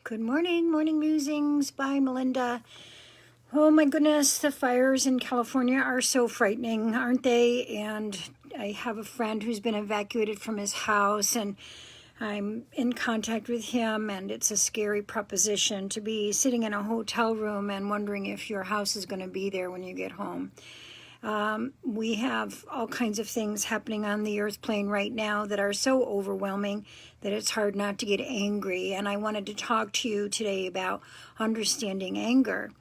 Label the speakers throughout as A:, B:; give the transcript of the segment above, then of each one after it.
A: Good morning, Morning Musings by Melinda. Oh my goodness, the fires in California are so frightening, aren't they? And I have a friend who's been evacuated from his house, and I'm in contact with him, and it's a scary proposition to be sitting in a hotel room and wondering if your house is going to be there when you get home. We have all kinds of things happening on the earth plane right now that are so overwhelming that it's hard not to get angry. And I wanted to talk to you today about understanding anger.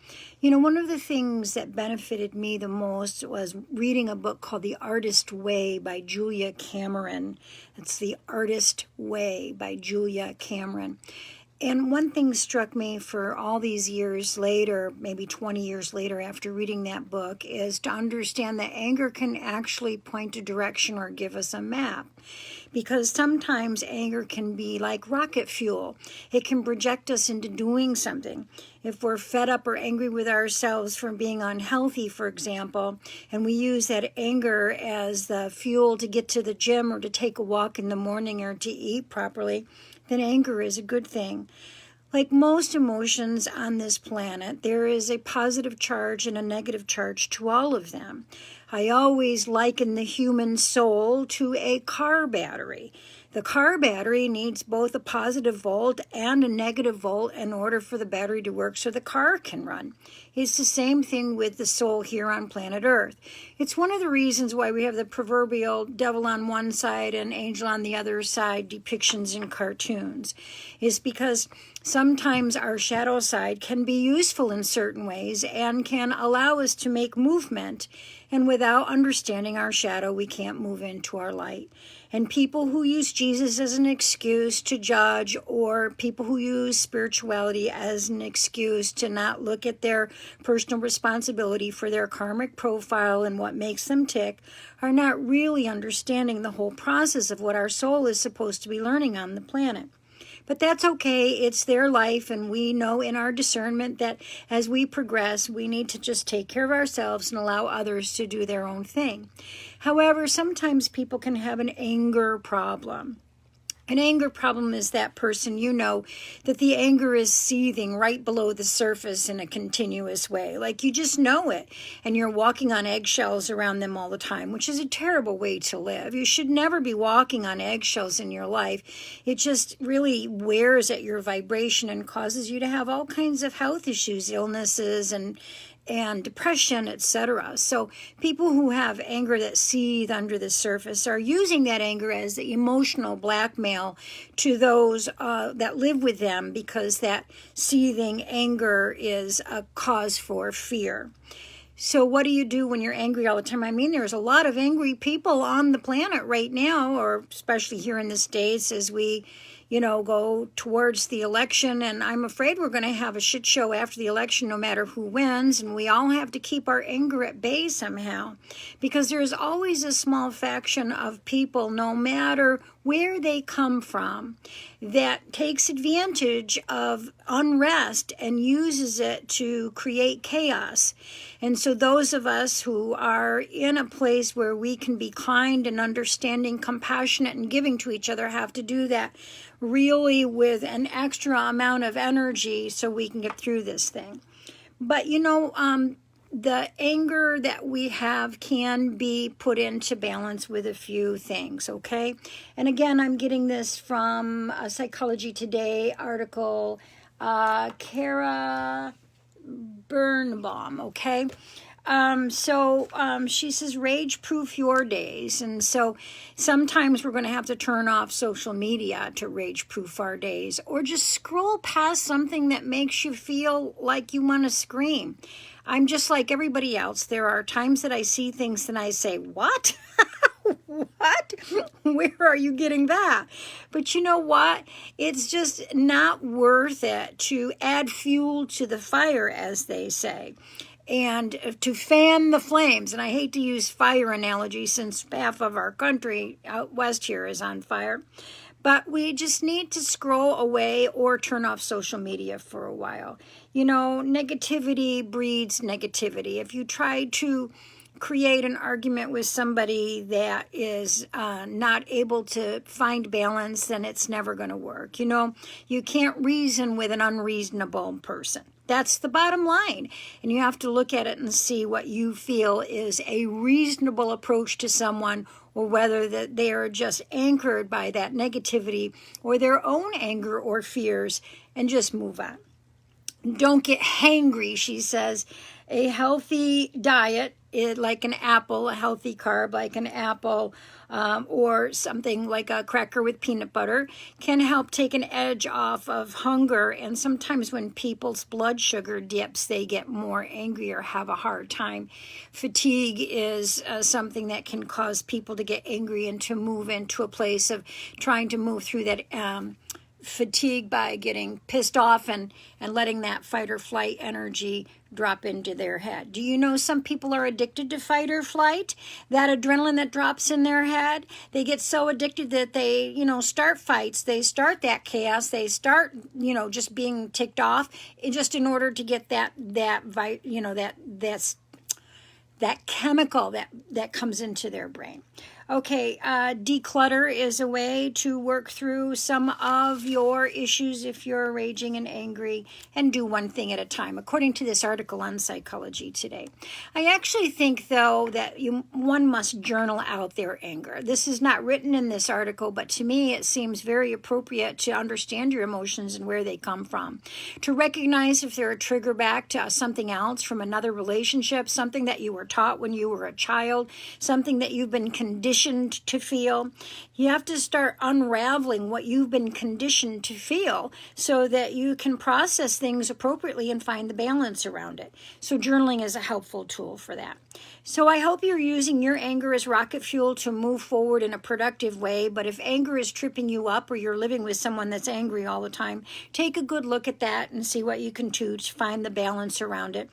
A: You know, one of the things that benefited me the most was reading a book called The Artist Way by Julia Cameron. It's The Artist Way by Julia Cameron. And one thing struck me for all these years later, maybe 20 years later after reading that book, is to understand that anger can actually point a direction or give us a map. Because sometimes anger can be like rocket fuel. It can project us into doing something. If we're fed up or angry with ourselves for being unhealthy, for example, and we use that anger as the fuel to get to the gym or to take a walk in the morning or to eat properly, then anger is a good thing. Like most emotions on this planet, there is a positive charge and a negative charge to all of them. I always liken the human soul to a car battery. The car battery needs both a positive volt and a negative volt in order for the battery to work so the car can run. It's the same thing with the soul here on planet Earth. It's one of the reasons why we have the proverbial devil on one side and angel on the other side depictions in cartoons. Is because sometimes our shadow side can be useful in certain ways and can allow us to make movement. And without understanding our shadow, we can't move into our light. And people who use Jesus as an excuse to judge, or people who use spirituality as an excuse to not look at their personal responsibility for their karmic profile and what makes them tick, are not really understanding the whole process of what our soul is supposed to be learning on the planet. But that's okay. It's their life, and we know in our discernment that as we progress, we need to just take care of ourselves and allow others to do their own thing. However, sometimes people can have an anger problem. An anger problem is that person, you know, that the anger is seething right below the surface in a continuous way. Like you just know it, and you're walking on eggshells around them all the time, which is a terrible way to live. You should never be walking on eggshells in your life. It just really wears at your vibration and causes you to have all kinds of health issues, illnesses, and depression, etc. So people who have anger that seethe under the surface are using that anger as the emotional blackmail to those that live with them, because that seething anger is a cause for fear. So what do you do when you're angry all the time? I mean, there's a lot of angry people on the planet right now, or especially here in the States as we go towards the election, and I'm afraid we're going to have a shit show after the election no matter who wins, and we all have to keep our anger at bay somehow, because there's always a small faction of people, no matter where they come from, that takes advantage of unrest and uses it to create chaos. And so those of us who are in a place where we can be kind and understanding, compassionate, and giving to each other have to do that really with an extra amount of energy so we can get through this thing. But the anger that we have can be put into balance with a few things, okay? And again, I'm getting this from a Psychology Today article, Kara Birnbaum, okay? She says, rage-proof your days. And so sometimes we're going to have to turn off social media to rage-proof our days, or just scroll past something that makes you feel like you want to scream. I'm just like everybody else. There are times that I see things and I say, what? What? Where are you getting that? But you know what? It's just not worth it to add fuel to the fire, as they say, and to fan the flames. And I hate to use fire analogy since half of our country out west here is on fire. But we just need to scroll away or turn off social media for a while. Negativity breeds negativity. If you try to create an argument with somebody that is not able to find balance, then it's never going to work. You know, you can't reason with an unreasonable person. That's the bottom line. And you have to look at it and see what you feel is a reasonable approach to someone, or whether that they are just anchored by that negativity or their own anger or fears, and just move on. Don't get hangry, she says. A healthy diet, like an apple, a healthy carb like an apple, or something like a cracker with peanut butter, can help take an edge off of hunger. And sometimes when people's blood sugar dips, they get more angry or have a hard time. Fatigue is something that can cause people to get angry and to move into a place of trying to move through that fatigue by getting pissed off and letting that fight or flight energy drop into their head. Do you know some people are addicted to fight or flight? That adrenaline that drops in their head, they get so addicted that they, start fights, they start that chaos, they start, just being ticked off, just in order to get that chemical that comes into their brain. Okay, declutter is a way to work through some of your issues if you're raging and angry, and do one thing at a time, according to this article on Psychology Today. I actually think, though, that one must journal out their anger. This is not written in this article, but to me it seems very appropriate to understand your emotions and where they come from. To recognize if they're a trigger back to something else from another relationship, something that you were taught when you were a child, something that you've been conditioned to feel. You have to start unraveling what you've been conditioned to feel so that you can process things appropriately and find the balance around it. So journaling is a helpful tool for that. So I hope you're using your anger as rocket fuel to move forward in a productive way. But if anger is tripping you up, or you're living with someone that's angry all the time, take a good look at that and see what you can do to find the balance around it.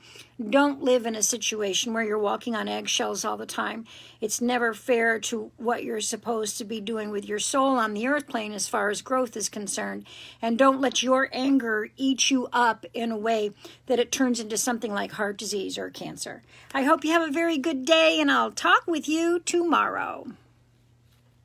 A: Don't live in a situation where you're walking on eggshells all the time. It's never fair to what you're supposed to be doing with your soul on the earth plane as far as growth is concerned. And don't let your anger eat you up in a way that it turns into something like heart disease or cancer. I hope you have a very good day, and I'll talk with you tomorrow.